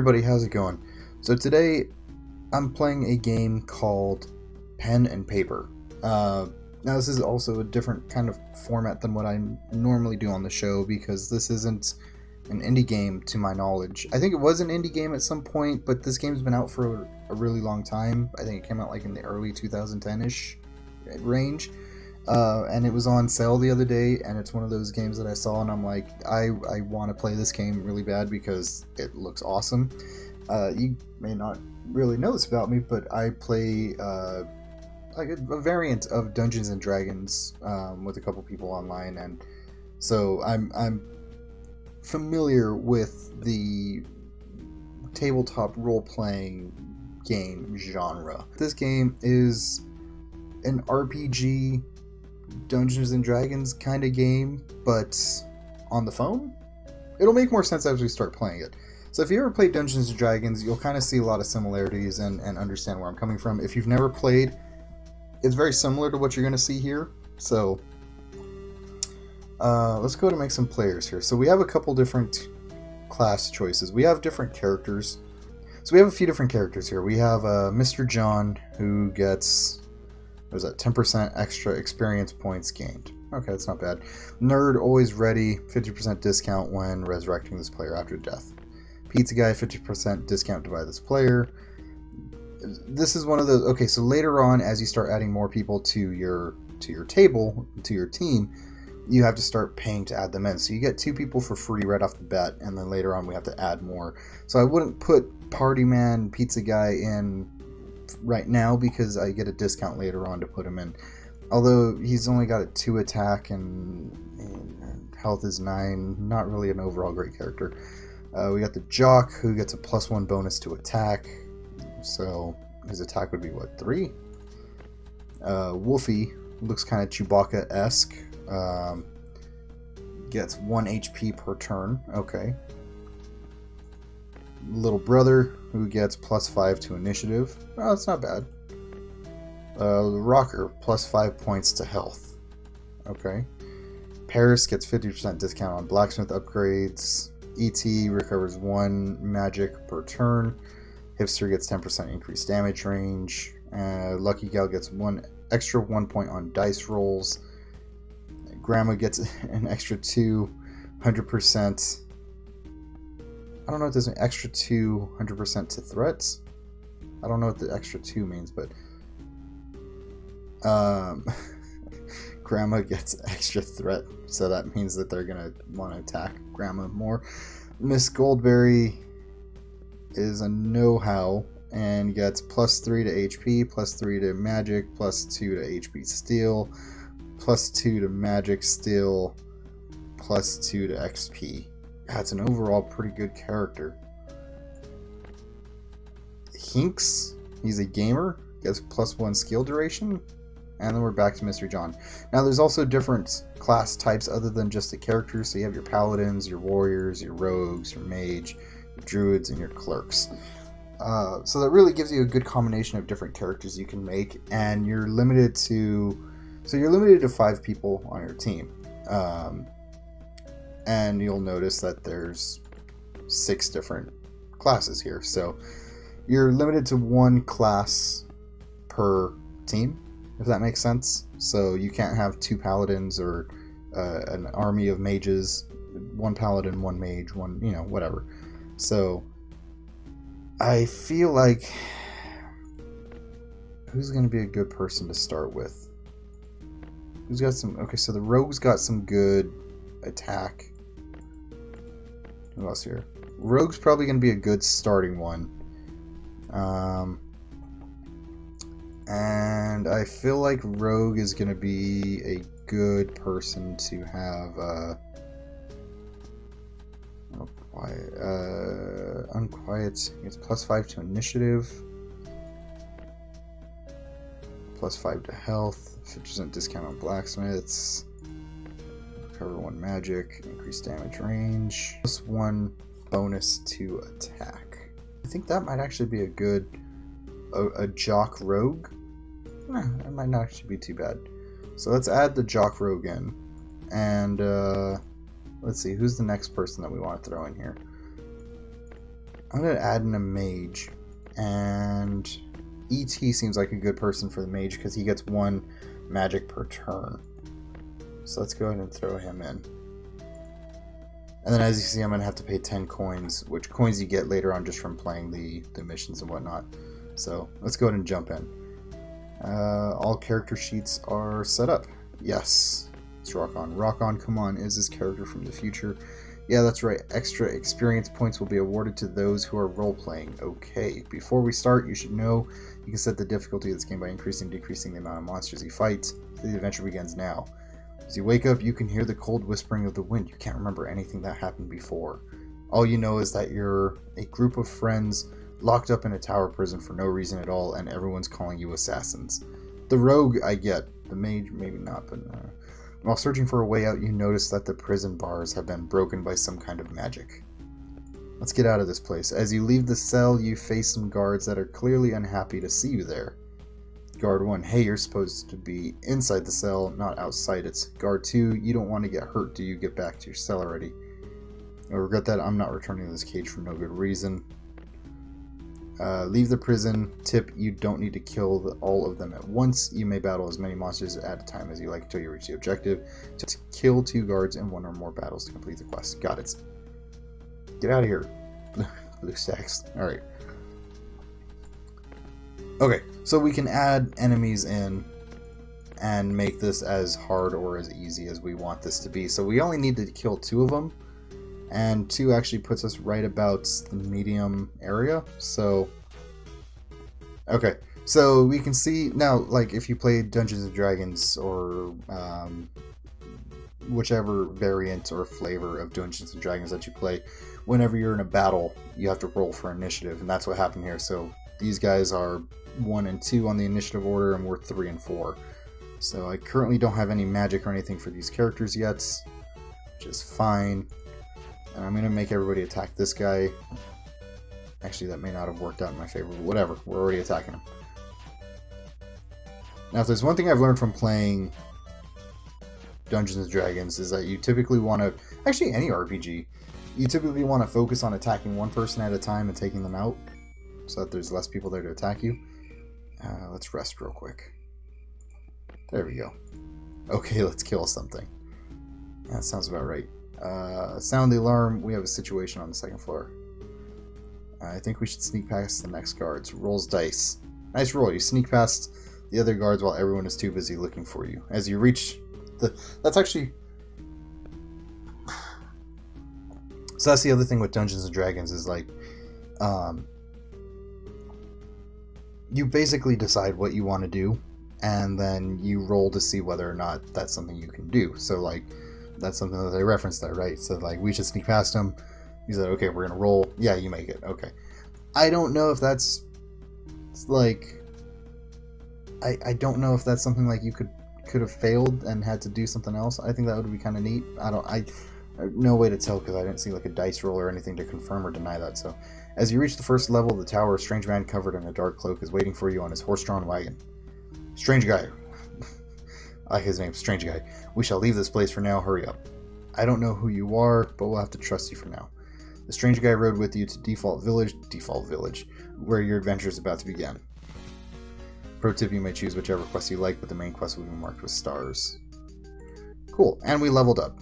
everybody, how's it going? So today I'm playing a game called Pen and Paper. Now this is also a different kind of format than what I normally do on the show because this isn't an indie game to my knowledge. I think it was an indie game at some point, but this game's been out for a really long time. I think it came out like in the early 2010-ish range. And it was on sale the other day, and it's one of those games that I saw and I'm like, I want to play this game really bad because it looks awesome. You may not really know this about me, but I play like a variant of Dungeons and Dragons with a couple people online, and so I'm familiar with the tabletop role-playing game genre. This game is an RPG Dungeons and Dragons kind of game, but on the phone. It'll make more sense as we start playing it. So if you ever played Dungeons and Dragons, you'll kind of see a lot of similarities and understand where I'm coming from. If you've never played, it's very similar to what you're going to see here. So let's go to make some players here. So we have a couple different class choices. We have different characters. So we have a few different characters here. We have Mr. John, who gets, what is that, 10% extra experience points gained. Okay, that's not bad. Nerd, always ready, 50% discount when resurrecting this player after death. Pizza Guy, 50% discount to buy this player. This is one of those. Okay, so later on, as you start adding more people to your table, to your team, you have to start paying to add them in. So you get 2 people for free right off the bat, and then later on we have to add more. So I wouldn't put Party Man, Pizza Guy in right now because I get a discount later on to put him in. Although he's only got a 2 attack and health is 9, not really an overall great character. We got the Jock, who gets a +1 bonus to attack, so his attack would be what, 3? Wolfie looks kind of Chewbacca-esque, gets 1 HP per turn. Okay. Little Brother, who gets +5 to initiative. Oh, that's not bad. Rocker, +5 points to health. Okay. Paris gets 50% discount on blacksmith upgrades. E.T. recovers 1 magic per turn. Hipster gets 10% increased damage range. Lucky Gal gets 1 extra 1 point on dice rolls. Grandma gets an extra 200%. I don't know what this means. Extra 200% to threats. I don't know what the extra 2 means, but Grandma gets extra threat, so that means that they're gonna want to attack Grandma more. Miss Goldberry is a know-how and gets +3 to HP, +3 to magic, +2 to HP steal, +2 to magic steal, +2 to XP. That's an overall pretty good character. Hinks, he's a gamer, gets +1 skill duration. And then we're back to Mr. John. Now there's also different class types other than just the characters. So you have your paladins, your warriors, your rogues, your mage, your druids, and your clerks. So that really gives you a good combination of different characters you can make, and you're limited to 5 people on your team. And you'll notice that there's 6 different classes here. So you're limited to 1 class per team, if that makes sense. So you can't have 2 paladins or an army of mages, 1 paladin, 1 mage, 1, whatever. So I feel like, who's going to be a good person to start with? Who's got some, okay, so the rogue's got some good attack. Who else here? Rogue's probably going to be a good starting one. And I feel like Rogue is going to be a good person to have Unquiet. It's +5 to initiative, +5 to health, 50% discount on blacksmiths, recover 1 magic, increase damage range, +1 bonus to attack. I think that might actually be a good a Jock Rogue. That might not actually be too bad. So let's add the Jock Rogue in, and let's see, who's the next person that we want to throw in here? I'm going to add in a mage. And ET seems like a good person for the mage because he gets 1 magic per turn. So let's go ahead and throw him in. And then as you see, I'm going to have to pay 10 coins, which coins you get later on just from playing the missions and whatnot. So let's go ahead and jump in. All character sheets are set up. Yes. It's Rock On. Rock On, come on, is this character from the future? Yeah, that's right. Extra experience points will be awarded to those who are role-playing. Okay. Before we start, you should know you can set the difficulty of this game by increasing and decreasing the amount of monsters you fight. The adventure begins now. As you wake up, you can hear the cold whispering of the wind. You can't remember anything that happened before. All you know is that you're a group of friends locked up in a tower prison for no reason at all, and everyone's calling you assassins. The rogue, I get. The mage, maybe not, but... While searching for a way out, you notice that the prison bars have been broken by some kind of magic. Let's get out of this place. As you leave the cell, you face some guards that are clearly unhappy to see you there. Guard 1, hey, you're supposed to be inside the cell, not outside it. Guard 2, you don't want to get hurt. Do you get back to your cell already? I regret that. I'm not returning to this cage for no good reason. Leave the prison. Tip, you don't need to kill all of them at once. You may battle as many monsters at a time as you like until you reach the objective. To kill 2 guards in 1 or more battles to complete the quest. Got it. Get out of here. Blue stacks. Alright. Okay, so we can add enemies in and make this as hard or as easy as we want this to be. So we only need to kill 2 of them, and 2 actually puts us right about the medium area. So, okay, so we can see now, like if you play Dungeons & Dragons or whichever variant or flavor of Dungeons & Dragons that you play, whenever you're in a battle, you have to roll for initiative, and that's what happened here. So these guys are 1 and 2 on the initiative order, and we're 3 and 4. So I currently don't have any magic or anything for these characters yet, which is fine. And I'm going to make everybody attack this guy. Actually, that may not have worked out in my favor, but whatever. We're already attacking him. Now, if there's one thing I've learned from playing Dungeons & Dragons is that you typically want to... Actually, any RPG. You typically want to focus on attacking one person at a time and taking them out, so that there's less people there to attack you. Let's rest real quick. There we go. Okay, let's kill something. That sounds about right. Sound the alarm. We have a situation on the 2nd floor. I think we should sneak past the next guards. Rolls dice. Nice roll. You sneak past the other guards while everyone is too busy looking for you. As you reach the... That's actually... So that's the other thing with Dungeons & Dragons is like... you basically decide what you want to do, and then you roll to see whether or not that's something you can do. So, like, that's something that they referenced there, right? So, like, we should sneak past him. He said, okay, we're going to roll. Yeah, you make it. Okay. I don't know if that's, like... I don't know if that's something, like, you could have failed and had to do something else. I think that would be kind of neat. I no way to tell because I didn't see, like, a dice roll or anything to confirm or deny that, so... As you reach the first level of the tower, a strange man covered in a dark cloak is waiting for you on his horse-drawn wagon. Strange guy. I like his name, Strange Guy. We shall leave this place for now. Hurry up. I don't know who you are, but we'll have to trust you for now. The Strange Guy rode with you to Default Village, where your adventure is about to begin. Pro tip, you may choose whichever quest you like, but the main quest will be marked with stars. Cool, and we leveled up.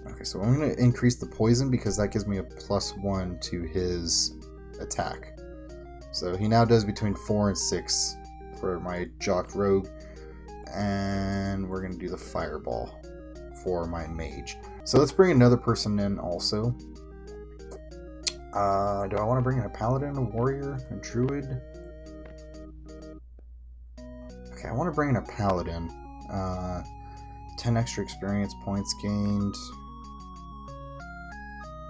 Okay, so I'm going to increase the poison because that gives me a +1 to his attack. So he now does between 4 and 6 for my Jock Rogue. And we're going to do the Fireball for my Mage. So let's bring another person in also. Do I want to bring in a Paladin, a Warrior, a Druid? Okay, I want to bring in a Paladin. 10 extra experience points gained.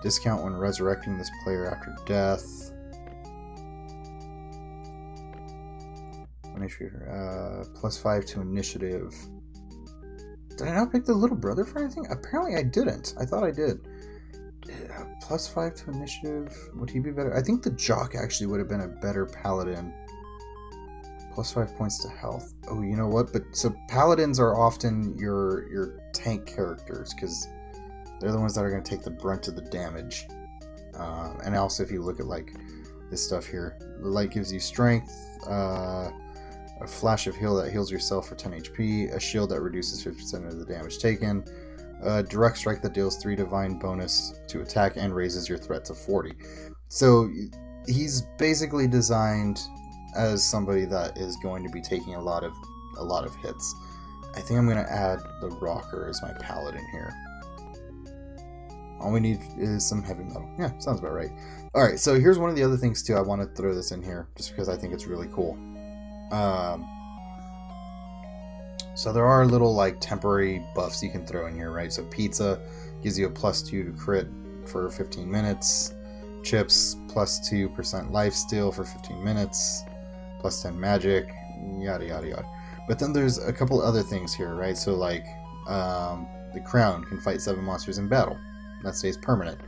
Discount when resurrecting this player after death. +5 to initiative. Did I not pick the little brother for anything? Apparently I didn't. I thought I did. +5 to initiative. Would he be better? I think the Jock actually would have been a better Paladin. +5 points to health. Oh, you know what? But so Paladins are often your tank characters because they're the ones that are going to take the brunt of the damage. And also, if you look at like this stuff here, the light gives you strength, a flash of heal that heals yourself for 10 HP, a shield that reduces 50% of the damage taken, a direct strike that deals 3 divine bonus to attack and raises your threat to 40. So he's basically designed as somebody that is going to be taking a lot of hits. I think I'm going to add the rocker as my paladin here. All we need is some heavy metal. Yeah, sounds about right. Alright, so here's one of the other things too. I want to throw this in here just because I think it's really cool. So there are little like temporary buffs you can throw in here, right? So pizza gives you a +2 to crit for 15 minutes. Chips, +2% lifesteal for 15 minutes. +10 magic, yada yada yada. But then there's a couple other things here, right? So like the crown can fight 7 monsters in battle. That stays permanent.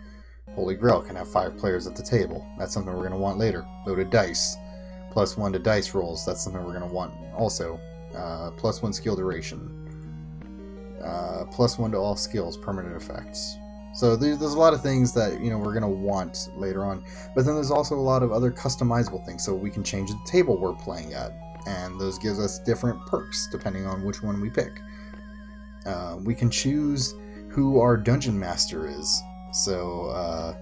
Holy Grail can have 5 players at the table. That's something we're going to want later. Loaded dice. +1 to dice rolls. That's something we're going to want also. +1 skill duration. +1 to all skills. Permanent effects. So there's a lot of things that, you know, we're going to want later on. But then there's also a lot of other customizable things. So we can change the table we're playing at. And those gives us different perks depending on which one we pick. We can choose who our dungeon master is. So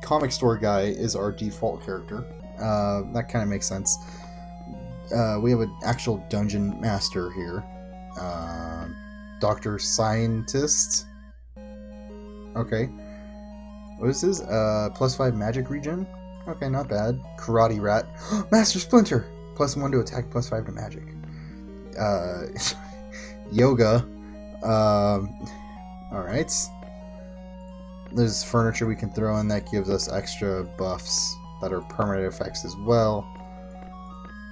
comic store guy is our default character. That kind of makes sense. We have an actual dungeon master here. Dr. Scientist. Okay. What is this? +5 magic regen? Okay, not bad. Karate rat. Master Splinter! +1 to attack, +5 to magic. Yoga. Alright. There's furniture we can throw in that gives us extra buffs that are permanent effects as well.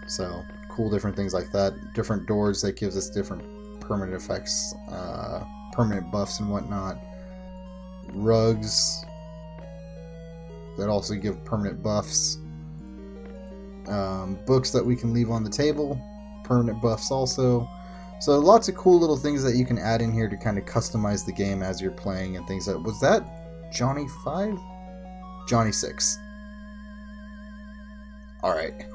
So, cool different things like that. Different doors that gives us different permanent effects, permanent buffs and whatnot. Rugs that also give permanent buffs. Books that we can leave on the table, permanent buffs also. So lots of cool little things that you can add in here to kind of customize the game as you're playing and things. Was that Johnny 5? Johnny 6. Alright.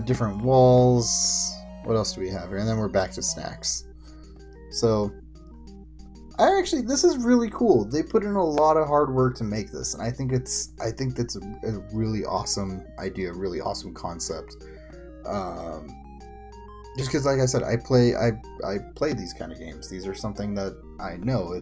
Different walls. What else do we have here? And then we're back to snacks. So this is really cool. They put in a lot of hard work to make this, and I think that's a really awesome idea, really awesome concept. Just because, like I said, I play these kind of games. These are something that I know.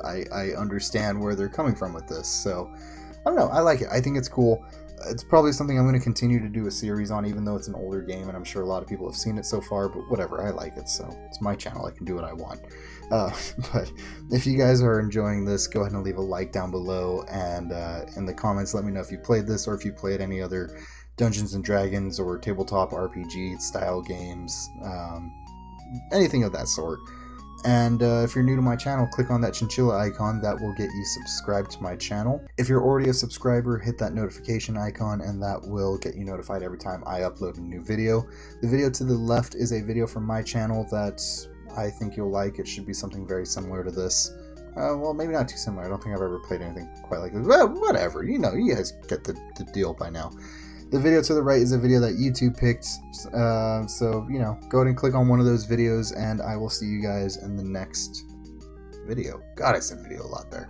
I understand where they're coming from with this. So I don't know. I like it. I think it's cool. It's probably something I'm going to continue to do a series on, even though it's an older game, and I'm sure a lot of people have seen it so far, but whatever, I like it, so it's my channel, I can do what I want. But if you guys are enjoying this, go ahead and leave a like down below, and in the comments, let me know if you played this, or if you played any other Dungeons & Dragons, or tabletop RPG style games, anything of that sort. And if you're new to my channel, click on that chinchilla icon. That will get you subscribed to my channel. If you're already a subscriber, hit that notification icon, and that will get you notified every time I upload a new video. The video to the left is a video from my channel that I think you'll like. It should be something very similar to this. Well, maybe not too similar. I don't think I've ever played anything quite like this. Well, whatever. You know, you guys get the deal by now. The video to the right is a video that YouTube picked, so, you know, go ahead and click on one of those videos, and I will see you guys in the next video. God, I said video a lot there.